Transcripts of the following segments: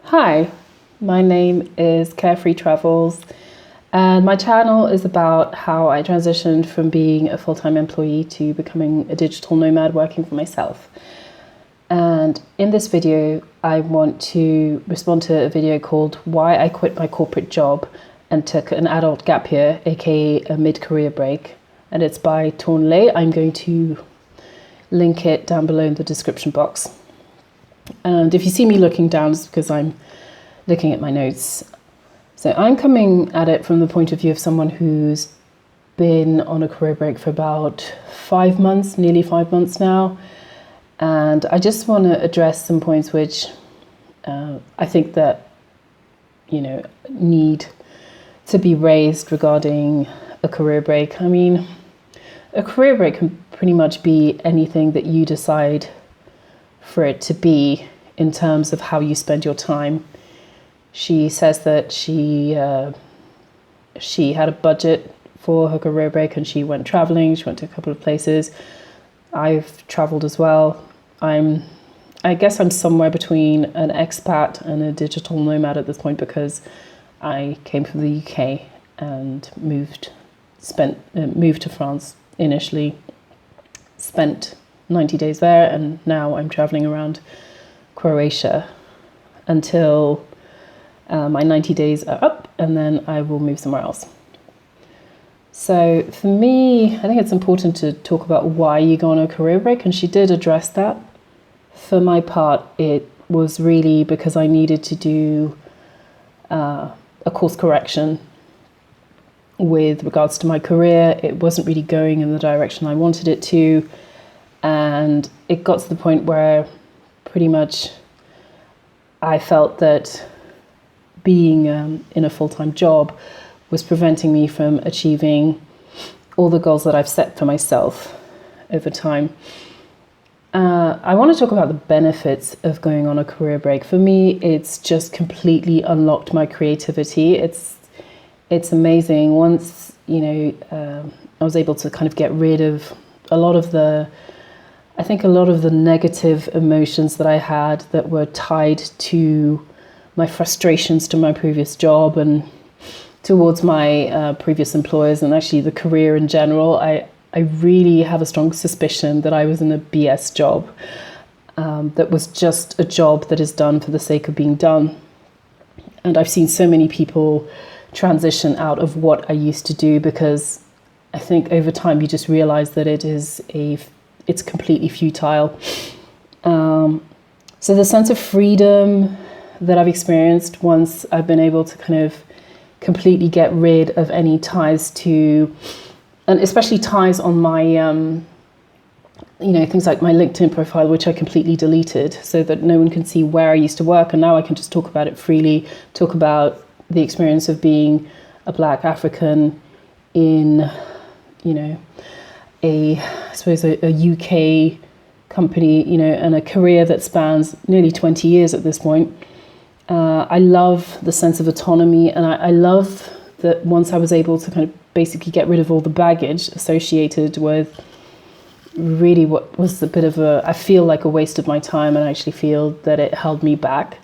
Hi, my name is Carefree Travels, and my channel is about how I transitioned from being a full-time employee to becoming a digital nomad working for myself. And in this video, I want to respond to a video called Why I Quit My Corporate Job and Took an Adult Gap Year, aka a mid-career break. And it's by Tawn. I'm going to link it down below in the description box. And if you see me looking down, it's because I'm looking at my notes. So I'm coming at it from the point of view of someone who's been on a career break for about 5 months, nearly 5 months now. And I just want to address some points which I think that, need to be raised regarding a career break. I mean, a career break can pretty much be anything that you decide for it to be in terms of how you spend your time. She says that she had a budget for her career break and she went traveling. She went to a couple of places. I've traveled as well. I guess I'm somewhere between an expat and a digital nomad at this point because I came from the UK and moved to France initially, spent 90 days there, and now I'm traveling around Croatia until my 90 days are up, and then I will move somewhere else. So for me, I think it's important to talk about why you go on a career break, and she did address that. For my part, it was really because I needed to do a course correction with regards to my career. It wasn't really going in the direction I wanted it to. And it got to the point where pretty much I felt that being in a full-time job was preventing me from achieving all the goals that I've set for myself over time. I want to talk about the benefits of going on a career break. For me, it's just completely unlocked my creativity. It's amazing. Once, I was able to kind of get rid of a lot of the negative emotions that I had that were tied to my frustrations to my previous job and towards my previous employers and actually the career in general. I really have a strong suspicion that I was in a BS job that was just a job that is done for the sake of being done. And I've seen so many people transition out of what I used to do because I think over time you just realize that it's completely futile. So the sense of freedom that I've experienced once I've been able to kind of completely get rid of any ties to, and especially ties on my, things like my LinkedIn profile, which I completely deleted so that no one can see where I used to work. And now I can just talk about it freely, talk about the experience of being a Black African in, a UK company, and a career that spans nearly 20 years at this point. I love the sense of autonomy, and I love that once I was able to kind of basically get rid of all the baggage associated with really what was a bit of I feel like a waste of my time, and I actually feel that it held me back.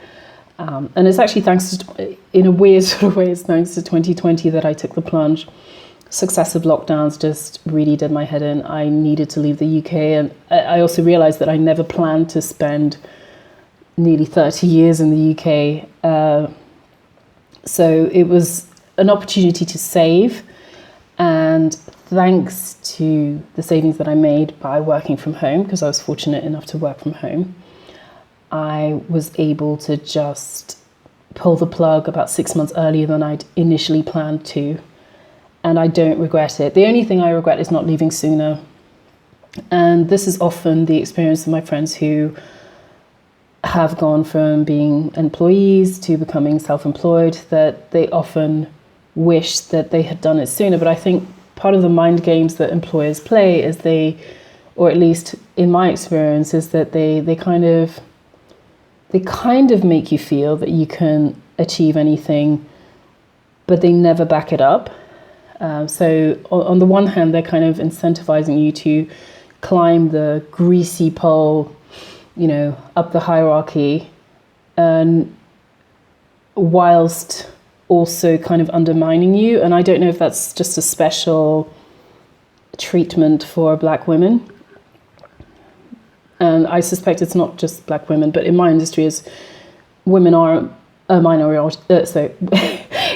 And it's actually in a weird sort of way, it's thanks to 2020 that I took the plunge. Successive lockdowns just really did my head in. I needed to leave the UK, and I also realized that I never planned to spend nearly 30 years in the UK. So it was an opportunity to save, and thanks to the savings that I made by working from home, because I was fortunate enough to work from home, I was able to just pull the plug about 6 months earlier than I'd initially planned to. And I don't regret it. The only thing I regret is not leaving sooner. And this is often the experience of my friends who have gone from being employees to becoming self-employed, that they often wish that they had done it sooner. But I think part of the mind games that employers play is or at least in my experience, is that they kind of make you feel that you can achieve anything, but they never back it up. So on the one hand, they're kind of incentivizing you to climb the greasy pole, up the hierarchy. And whilst also kind of undermining you. And I don't know if that's just a special treatment for Black women. And I suspect it's not just Black women, but in my industry, as women are a minority.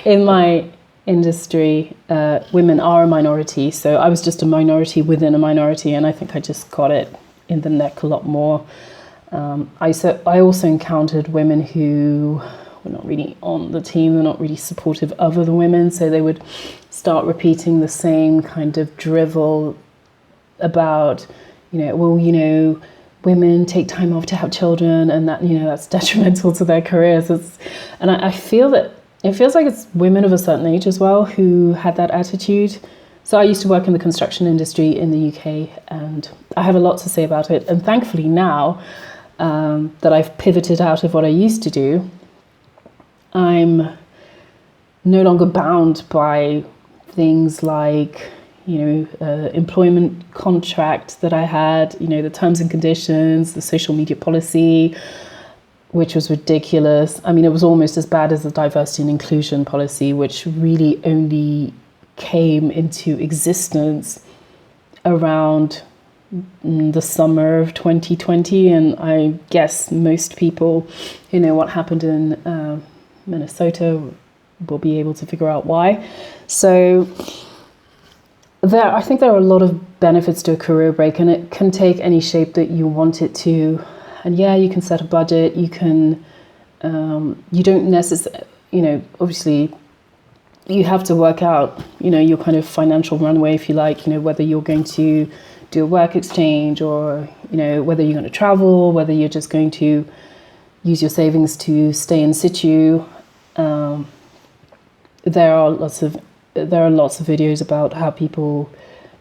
In my industry, women are a minority. So I was just a minority within a minority, and I think I just got it in the neck a lot more. I also encountered women who were not really on the team, they're not really supportive of other women, so they would start repeating the same kind of drivel about, women take time off to have children, and that, that's detrimental to their careers. And I feel that it feels like it's women of a certain age as well who had that attitude. So I used to work in the construction industry in the UK, and I have a lot to say about it. And thankfully now that I've pivoted out of what I used to do, I'm no longer bound by things like, employment contract that I had, the terms and conditions, the social media policy, which was ridiculous. I mean, it was almost as bad as the diversity and inclusion policy, which really only came into existence around the summer of 2020. And I guess most people who know what happened in Minnesota will be able to figure out why. So I think there are a lot of benefits to a career break, and it can take any shape that you want it to. And yeah, you can set a budget, you can, you don't necessarily, obviously you have to work out, your kind of financial runway, if you like, whether you're going to do a work exchange or, whether you're going to travel, whether you're just going to use your savings to stay in situ. There are lots of videos about how people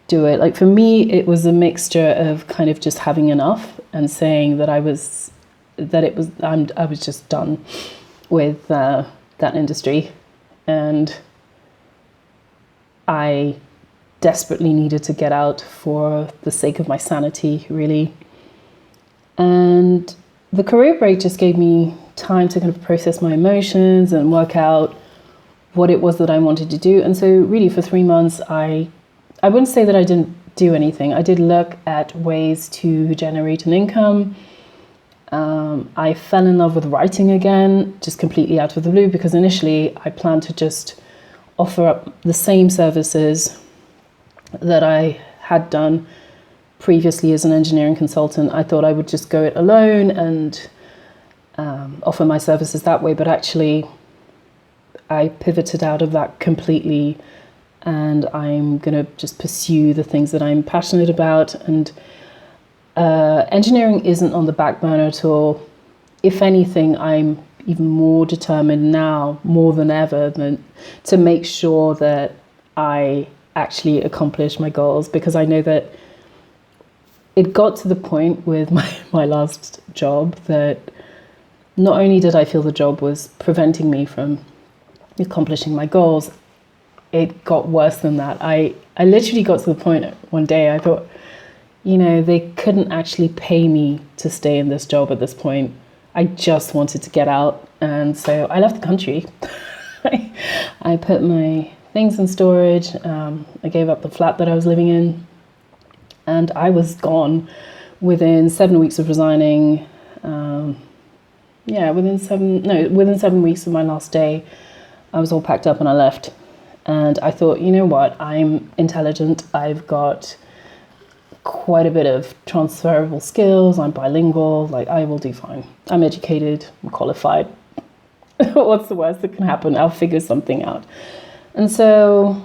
do it. Like for me, it was a mixture of kind of just having enough and saying that I was just done with that industry, and I desperately needed to get out for the sake of my sanity, really. And the career break just gave me time to kind of process my emotions and work out what it was that I wanted to do. And so really for 3 months, I wouldn't say that I didn't do anything. I did look at ways to generate an income. I fell in love with writing again, just completely out of the blue, because initially I planned to just offer up the same services that I had done previously as an engineering consultant. I thought I would just go it alone and offer my services that way, but actually I pivoted out of that completely, and I'm going to just pursue the things that I'm passionate about. And engineering isn't on the back burner at all. If anything, I'm even more determined now, more than ever, to make sure that I actually accomplish my goals, because I know that it got to the point with my last job that not only did I feel the job was preventing me from accomplishing my goals, it got worse than that. I literally got to the point one day I thought, they couldn't actually pay me to stay in this job at this point. I just wanted to get out, and so I left the country. I put my things in storage. I gave up the flat that I was living in, and I was gone within 7 weeks of resigning. Within 7 weeks of my last day, I was all packed up and I left. And I thought, you know what, I'm intelligent. I've got quite a bit of transferable skills. I'm bilingual. Like, I will do fine. I'm educated. I'm qualified. What's the worst that can happen? I'll figure something out. And so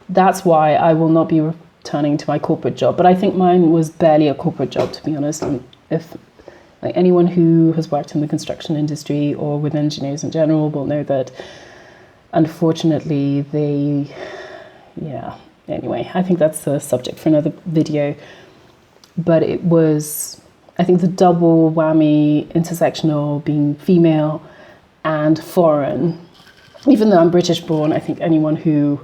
that's why I will not be returning to my corporate job. But I think mine was barely a corporate job, to be honest. And if anyone who has worked in the construction industry or with engineers in general will know that, unfortunately, anyway, I think that's a subject for another video. But it was, I think, the double whammy, intersectional, being female and foreign. Even though I'm British born, I think anyone who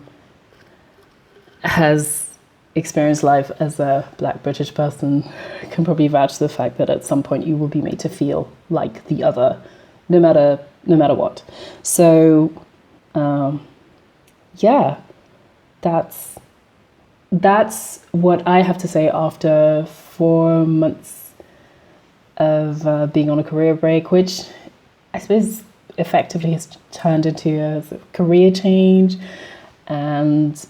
has experienced life as a Black British person can probably vouch for the fact that at some point you will be made to feel like the other, no matter no matter what. So yeah, that's what I have to say after 4 months of being on a career break, which I suppose effectively has turned into a sort of career change. And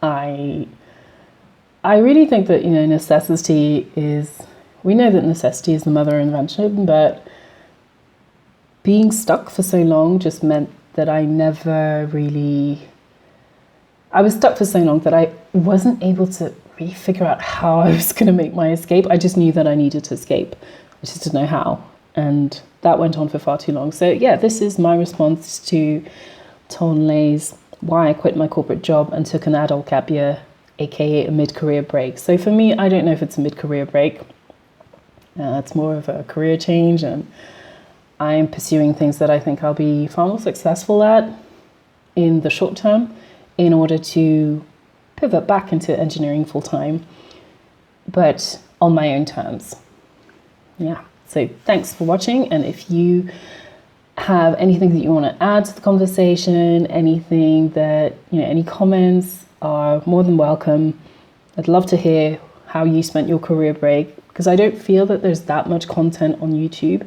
I really think that, we know that necessity is the mother of invention, but being stuck for so long just meant that I was stuck for so long that I wasn't able to really figure out how I was going to make my escape. I just knew that I needed to escape. I just didn't know how. And that went on for far too long. So yeah, this is my response to Tawn's why I quit my corporate job and took an adult gap year, aka a mid-career break. So for me, I don't know if it's a mid-career break. It's more of a career change, and I'm pursuing things that I think I'll be far more successful at in the short term in order to pivot back into engineering full-time, but on my own terms. Yeah, so thanks for watching, and if you have anything that you want to add to the conversation, anything that, any comments are more than welcome. I'd love to hear how you spent your career break, because I don't feel that there's that much content on YouTube.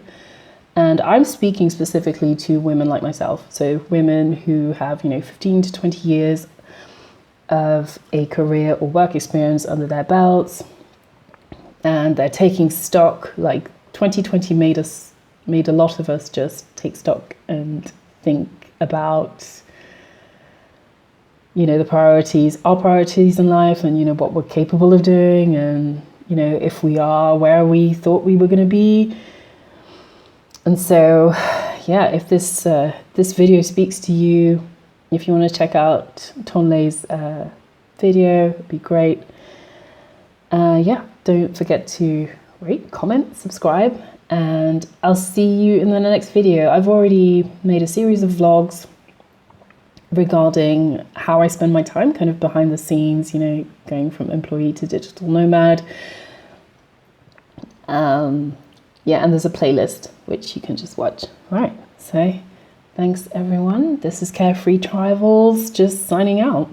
And I'm speaking specifically to women like myself. So women who have, 15 to 20 years of a career or work experience under their belts. And they're taking stock, like 2020 made a lot of us just take stock and think about, our priorities in life, and, what we're capable of doing, and, if we are where we thought we were going to be. And so, yeah, if this video speaks to you, if you want to check out Tawn's video, it'd be great. Yeah, don't forget to rate, comment, subscribe, and I'll see you in the next video. I've already made a series of vlogs regarding how I spend my time, kind of behind the scenes, going from employee to digital nomad. Yeah, and there's a playlist which you can just watch. Right, so thanks everyone. This is Carefree Travels, just signing out.